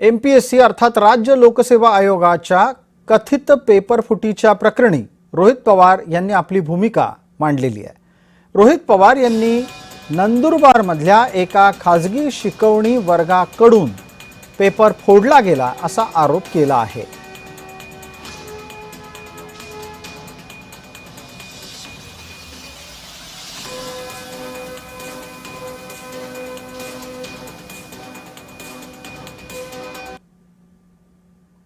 MPSC अर्थात राज्य लोकसेवा आयोगाच्या कथित पेपर फुटीच्या प्रकरणी रोहित पवार यांनी आपली भूमिका मांडलेली आहे। रोहित पवार यांनी नंदुरबारमधल्या एका खाजगी शिकवणी वर्गाकडून पेपर फोडला गेला असा आरोप केला आहे।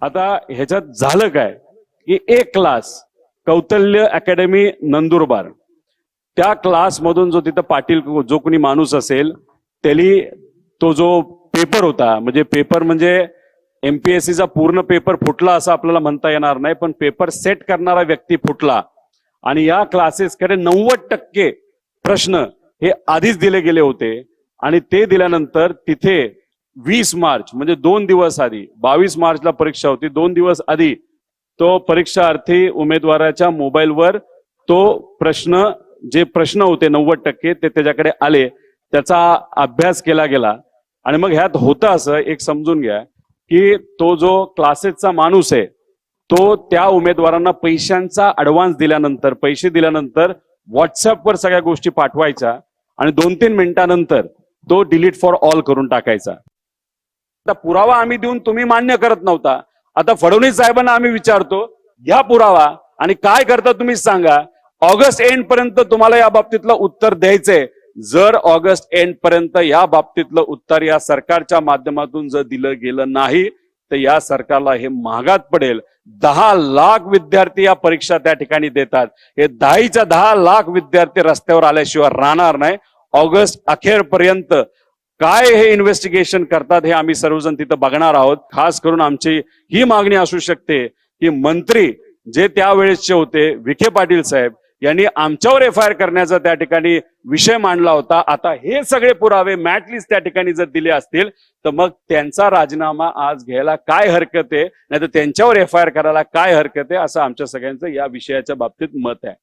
आता ह्याच्यात झालं काय की एक क्लास कौतल्य अकॅडमी नंदुरबार, त्या क्लास मधून जो तिथं पाटील जो कोणी माणूस असेल त्याली तो जो पेपर होता, म्हणजे पेपर म्हणजे MPSC चा पूर्ण पेपर फुटला असं आपल्याला म्हणता येणार नाही, पण पेपर सेट करणारा व्यक्ती फुटला आणि या क्लासेसकडे 90% प्रश्न हे आधीच दिले गेले होते आणि ते दिल्यानंतर तिथे 20 मार्च म्हणजे 2 दिवस आधी, 22 मार्चला परीक्षा होती, 2 दिवस आधी तो परीक्षार्थी उमेदवाराच्या मोबाईलवर तो प्रश्न जे प्रश्न होते 90% ते त्याच्याकडे आले, त्याचा अभ्यास केला गेला आणि मग ह्यात होतं असं एक समजून घ्या की तो जो क्लासेसचा माणूस आहे तो त्या उमेदवारांना पैशांचा ऍडव्हान्स दिल्यानंतर, पैसे दिल्यानंतर व्हॉट्सअपवर सगळ्या गोष्टी पाठवायच्या आणि 2-3 मिनिटांनंतर तो डिलीट फॉर ऑल करून टाकायचा। आता पुरावा आम्ही देऊन तुम्ही मान्य करत नव्हता, आता फडणवीस साहेबांना आम्ही विचारतो घ्या पुरावा आणि काय करता तुम्ही सांगा। ऑगस्ट एंड पर्यंत तुम्हाला या बाबतीतलं उत्तर द्यायचंय। जर ऑगस्ट एंड पर्यंत या बाबतीतलं उत्तर या सरकारच्या माध्यमातून जर दिलं गेलं नाही तर या सरकारला हे महागात पडेल। 10 लाख विद्यार्थी या परीक्षा त्या ठिकाणी देतात, हे 10 लाख विद्यार्थी रस्त्यावर आल्याशिवाय राहणार नाही। ऑगस्ट अखेरपर्यंत काय हे इन्व्हेस्टिगेशन करतात हे आम्ही सर्वजण तिथं बघणार आहोत। खास करून आमची ही मागणी असू शकते की मंत्री जे त्यावेळेसचे होते विखे पाटील साहेब यांनी आमच्यावर FIR करण्याचा त्या ठिकाणी विषय मांडला होता। आता हे सगळे पुरावे मॅटलिस्ट त्या ठिकाणी जर दिले असतील तर मग त्यांचा राजीनामा आज घ्यायला काय हरकत आहे, नाही तर त्यांच्यावर FIR करायला काय हरकत आहे, असं आमच्या सगळ्यांचं या विषयाच्या बाबतीत मत आहे।